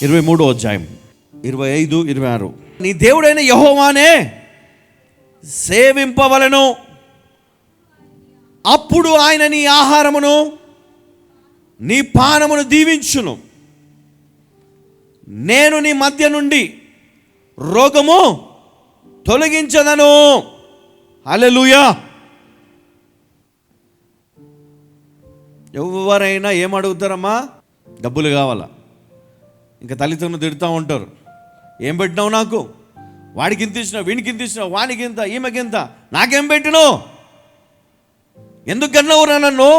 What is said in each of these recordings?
23వ అధ్యాయం 25, 26. నీ దేవుడైన యెహోవానే సేవింపవలెను, అప్పుడు ఆయన నీ ఆహారమును నీ పానమును దీవించును. నేను నీ మధ్య నుండి రోగము తొలగించదను. హల్లెలూయా. ఎవరైనా ఏమడుగుతారమ్మా? డబ్బులు కావాలా? ఇంకా తల్లిదండ్రులు తిడుతూ ఉంటారు, ఏం పెట్టినావు నాకు, వాడికి ఇంత ఇచ్చినావు, వీడికి ఇంత ఇచ్చినావు, వానికి ఇంత, ఈమెకి ఇంత, నాకేం పెట్టినావు, ఎందుకు కన్నావురా నన్ను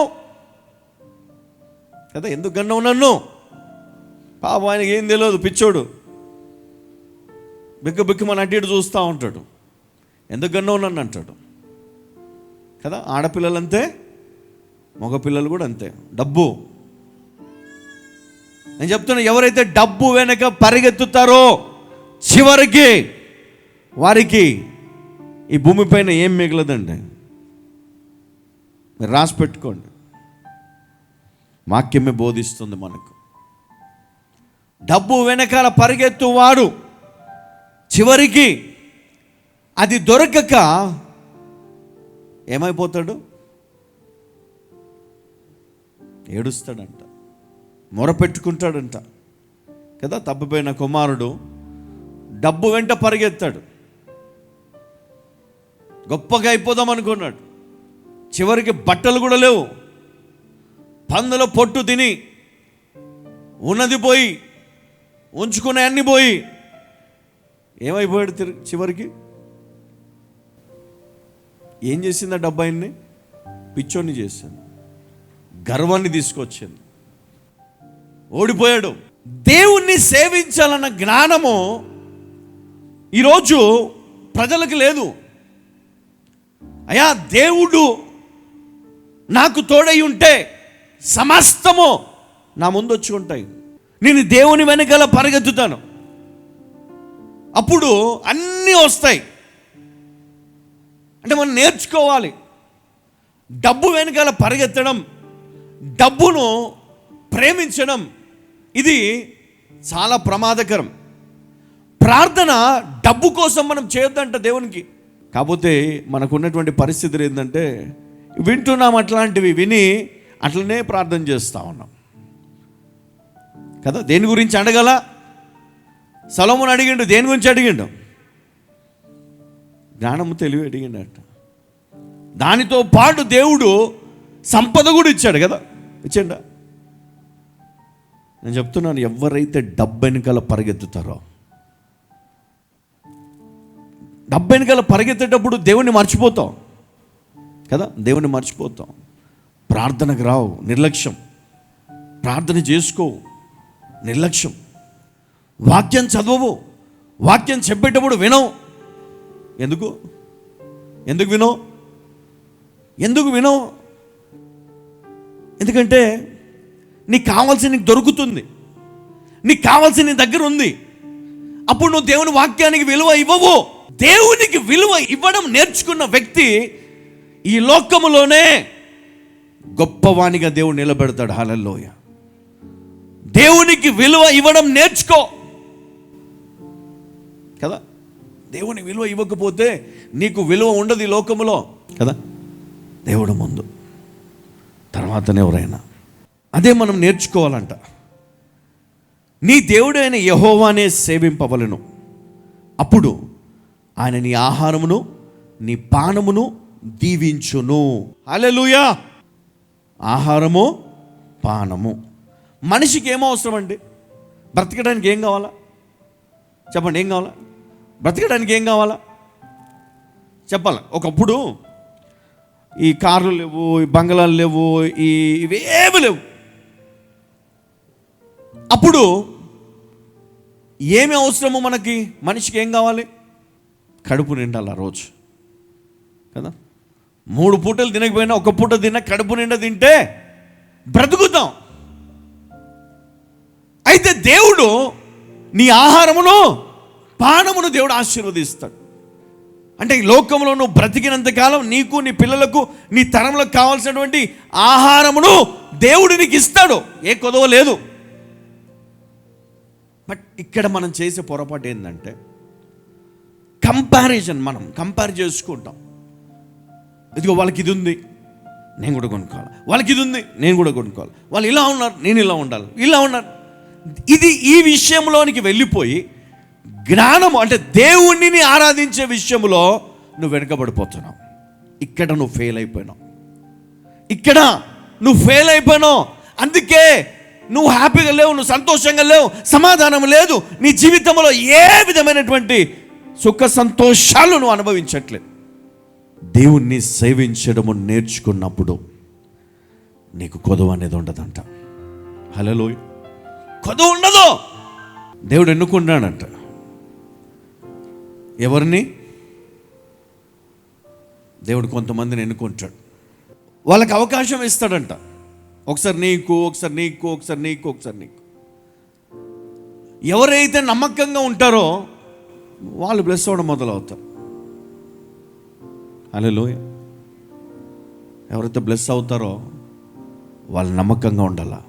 కదా, ఎందుకు కన్నావు నన్ను? పాపం ఆయనకి ఏం తెలియదు, పిచ్చోడు, బిక్కు బిక్కు మన అడ్డు చూస్తూ ఉంటాడు, ఎందుకు కన్నావు నన్ను అంటాడు కదా. ఆడపిల్లలు అంతే, మగపిల్లలు కూడా అంతే. డబ్బు, నేను చెప్తున్నా, ఎవరైతే డబ్బు వెనక పరిగెత్తుతారో చివరికి వారికి ఈ భూమిపైన ఏం మిగలదండి. మీరు రాసి పెట్టుకోండి, వాక్యమే బోధిస్తుంది మనకు. డబ్బు వెనకాల పరిగెత్తువాడు చివరికి అది దొరకక ఏమైపోతాడు? ఏడుస్తాడంట, మొరపెట్టుకుంటాడంట కదా. తప్పిపోయిన కుమారుడు డబ్బు వెంట పరిగెత్తాడు, గొప్పగా అయిపోదాం అనుకున్నాడు, చివరికి బట్టలు కూడా లేవు, పందుల పొట్టు తిని ఉన్నది పోయి ఉంచుకునే అన్ని పోయి ఏమైపోయాడు చివరికి? ఏం చేసింది ఆ డబ్బు? ఆయన్ని పిచ్చోన్ని చేసింది, గర్వాన్ని తీసుకొచ్చింది, ఓడిపోయాడు. దేవుణ్ణి సేవించాలన్న జ్ఞానము ఈరోజు ప్రజలకు లేదు. అయ్యా, దేవుడు నాకు తోడై ఉంటే సమస్తము నా ముందు వచ్చి ఉంటాయి, నేను దేవుని వెనకాల పరిగెత్తుతాను, అప్పుడు అన్నీ వస్తాయి. అంటే మనం నేర్చుకోవాలి, డబ్బు వెనకాల పరిగెత్తడం, డబ్బును ప్రేమించడం, ఇది చాలా ప్రమాదకరం. ప్రార్థన డబ్బు కోసం మనం చేయొద్దంట దేవునికి. కాకపోతే మనకున్నటువంటి పరిస్థితులు ఏంటంటే, వింటున్నాం, అట్లాంటివి విని అట్లనే ప్రార్థన చేస్తూ ఉన్నాం కదా. దేని గురించి అడగల? సొలొమోను అడిగిండు, దేని గురించి అడిగిండు? జ్ఞానము, తెలివి అడిగిండట. దానితో పాటు దేవుడు సంపద కూడా ఇచ్చాడు కదా, ఇచ్చిండా? నేను చెప్తున్నాను, ఎవరైతే డబ్బు వెనకాల పరిగెత్తుతారో, డబ్బు వెనకాల పరిగెత్తేటప్పుడు దేవుణ్ణి మర్చిపోతాం కదా, దేవుణ్ణి మర్చిపోతాం. ప్రార్థనకు రావు, నిర్లక్ష్యం. ప్రార్థన చేసుకో, నిర్లక్ష్యం. వాక్యం చదవవు, వాక్యం చెప్పేటప్పుడు వినవు. ఎందుకు వినవు? ఎందుకంటే నీకు కావాల్సింది నీకు దొరుకుతుంది, నీకు కావాల్సిన నీ దగ్గర ఉంది. అప్పుడు నువ్వు దేవుని వాక్యానికి విలువ ఇవ్వవు. దేవునికి విలువ ఇవ్వడం నేర్చుకున్న వ్యక్తి ఈ లోకములోనే గొప్పవానిగా దేవుడు నిలబెడతాడు. హల్లెలూయా. దేవునికి విలువ ఇవ్వడం నేర్చుకో కదా. దేవుని విలువ ఇవ్వకపోతే నీకు విలువ ఉండదు ఈ లోకములో కదా. దేవుడు ముందు, తర్వాతనే ఎవరైనా. అదే మనం నేర్చుకోవాలంట. నీ దేవుడైన యెహోవానే సేవింపవలెను, అప్పుడు ఆయన నీ ఆహారమును నీ పానమును దీవించును. హల్లెలూయా. ఆహారము, పానము. మనిషికి ఏమో అవసరం అండి? బ్రతకడానికి ఏం కావాలా చెప్పండి? ఏం కావాలా? బ్రతకడానికి ఏం కావాలా చెప్పాలా? ఒకప్పుడు ఈ కార్లు లేవు, ఈ బంగ్లాలు లేవు, ఇవేమి లేవు. అప్పుడు ఏమి అవసరము మనకి? మనిషికి ఏం కావాలి? కడుపు నిండాలి ఆ రోజు కదా. 3 పూటలు తినకపోయినా ఒక పూట తిన్నా కడుపు నిండా తింటే బ్రతుకుతాం. అయితే దేవుడు నీ ఆహారమును పానమును దేవుడు ఆశీర్వదిస్తాడు. అంటే ఈ లోకంలో నువ్వు బ్రతికినంతకాలం నీకు, నీ పిల్లలకు, నీ తరంలోకి కావాల్సినటువంటి ఆహారమును దేవుడు నీకు ఇస్తాడు. ఏ కొదవ లేదు. బట్ ఇక్కడ మనం చేసే పొరపాటు ఏంటంటే కంపారిజన్. మనం కంపేర్ చేసుకుంటాం. ఇదిగో వాళ్ళకి ఇది ఉంది, నేను కూడా కొనుక్కోవాలి. వాళ్ళకి ఇది ఉంది, నేను కూడా కొనుక్కోవాలి. వాళ్ళు ఇలా ఉన్నారు, నేను ఇలా ఉండాలి, ఇలా ఉన్నారు. ఇది ఈ విషయంలోనికి వెళ్ళిపోయి జ్ఞానము అంటే దేవుణ్ణి ఆరాధించే విషయంలో నువ్వు వెనకబడిపోతున్నావు. ఇక్కడ నువ్వు ఫెయిల్ అయిపోయినావు. అందుకే నువ్వు హ్యాపీగా లేవు, నువ్వు సంతోషంగా లేవు, సమాధానం లేదు. నీ జీవితంలో ఏ విధమైనటువంటి సుఖ సంతోషాలు నువ్వు అనుభవించట్లేదు. దేవుణ్ణి సేవించడము నేర్చుకున్నప్పుడు నీకు కొదువ అనేది ఉండదంట. హల్లెలూయా. కొదువ ఉండదు. దేవుడు ఎన్నుకున్నాడంట. ఎవరిని? దేవుడు కొంతమందిని ఎన్నుకుంటాడు. వాళ్ళకి అవకాశం ఇస్తాడంట. ఒకసారి నీకు, ఒకసారి నీకు, ఒకసారి నీకు, ఒకసారి నీకు. ఎవరైతే నమ్మకంగా ఉంటారో వాళ్ళు బ్లెస్ అవ్వడం మొదలవుతారు. హల్లెలూయా. ఎవరైతే బ్లెస్ అవుతారో వాళ్ళు నమ్మకంగా ఉండాల,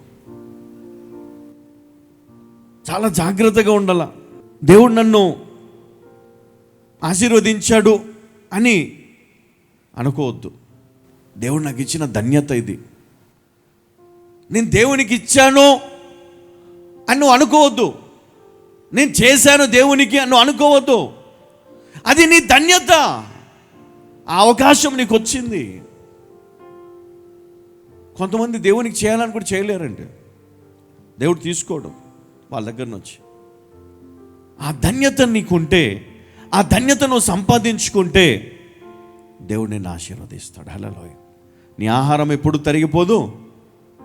చాలా జాగ్రత్తగా ఉండాల. దేవుడు నన్ను ఆశీర్వదించాడు అని అనుకోవద్దు. దేవుడు నాకు ఇచ్చిన ధన్యత ఇది, నేను దేవునికి ఇచ్చాను అని నువ్వు అనుకోవద్దు. నేను చేశాను దేవునికి అని నువ్వు అనుకోవద్దు. అది నీ ధన్యత. ఆ అవకాశం నీకు వచ్చింది. కొంతమంది దేవునికి చేయాలని కూడా చేయలేరండి. దేవుడు తీసుకోవడం వాళ్ళ దగ్గర నుంచి. ఆ ధన్యత నీకుంటే, ఆ ధన్యత నువ్వు సంపాదించుకుంటే దేవుడు నిన్ను ఆశీర్వదిస్తాడు. హల్లెలూయా. నీ ఆహారం ఎప్పుడు తరిగిపోదు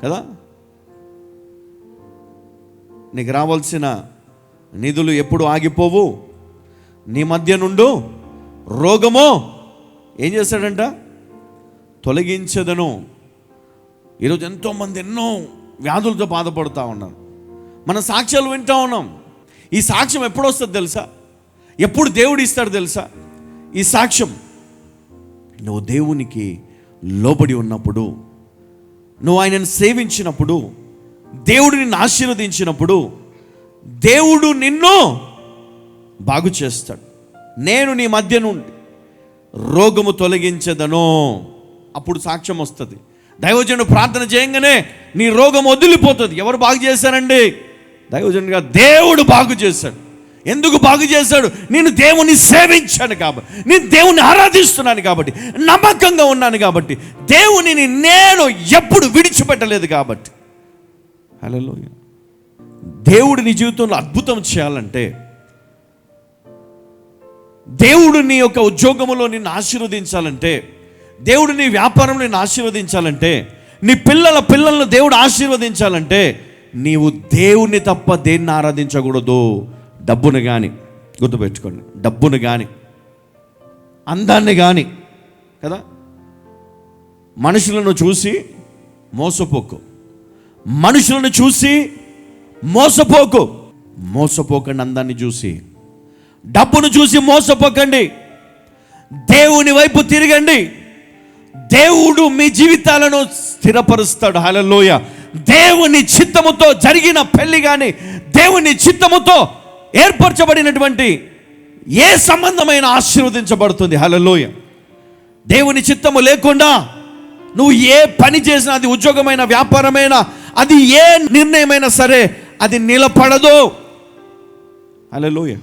కదా. నీకు రావాల్సిన నిధులు ఎప్పుడు ఆగిపోవు. నీ మధ్య నుండి రోగమో ఏం చేస్తాడంట? తొలగించదను. ఈరోజు ఎంతోమంది ఎన్నో వ్యాధులతో బాధపడుతూ ఉన్నారు. మన సాక్ష్యాలు వింటూ ఉన్నాం. ఈ సాక్ష్యం ఎప్పుడు వస్తుంది తెలుసా? ఎప్పుడు దేవుడు ఇస్తాడు తెలుసా? ఈ సాక్ష్యం నువ్వు దేవునికి లోబడి ఉన్నప్పుడు, నువ్వు ఆయనను సేవించినప్పుడు, దేవుడు నిన్ను ఆశీర్వదించినప్పుడు దేవుడు నిన్ను బాగు చేస్తాడు. నేను నీ మధ్య నుండి రోగము తొలగించదను. అప్పుడు సాక్ష్యం వస్తుంది. దైవజనుడు ప్రార్థన చేయగానే నీ రోగం వదిలిపోతుంది. ఎవరు బాగు చేశారండి? దైవజనుడిగా దేవుడు బాగు చేశాడు. ఎందుకు బాగు చేశాడు? నేను దేవుని సేవించాను కాబట్టి, నేను దేవుని ఆరాధిస్తున్నాను కాబట్టి, నమ్మకంగా ఉన్నాను కాబట్టి, దేవునిని నేను ఎప్పుడు విడిచిపెట్టలేదు కాబట్టి. హల్లెలూయా. దేవుడు నీ జీవితంలో అద్భుతం చేయాలంటే, దేవుడు నీ యొక్క ఉద్యోగంలో నిన్ను ఆశీర్వదించాలంటే, దేవుడు నీ వ్యాపారంలో నిన్ను ఆశీర్వదించాలంటే, నీ పిల్లలను దేవుడు ఆశీర్వదించాలంటే, నీవు దేవుణ్ణి తప్ప దేన్ని ఆరాధించకూడదు. డబ్బును కానీ, గుర్తుపెట్టుకోండి, డబ్బును కానీ, అందాన్ని కానీ కదా. మనుషులను చూసి మోసపోకు. మనుషులను చూసి మోసపోకండి. అందాన్ని చూసి, డబ్బును చూసి మోసపోకండి. దేవుని వైపు తిరగండి. దేవుడు మీ జీవితాలను స్థిరపరుస్తాడు. హల్లెలూయా. దేవుని చిత్తముతో జరిగిన పెళ్లి కానీ, దేవుని చిత్తముతో ఏర్పరచబడినటువంటి ఏ సంబంధమైన ఆశీర్వదించబడుతుంది. హల్లెలూయా. దేవుని చిత్తము లేకుండా నువ్వు ఏ పని చేసినా, అది ఉద్యోగమైన, వ్యాపారమైన, అది ఏ నిర్ణయమైనా సరే, అది నిలబడదు. హల్లెలూయా.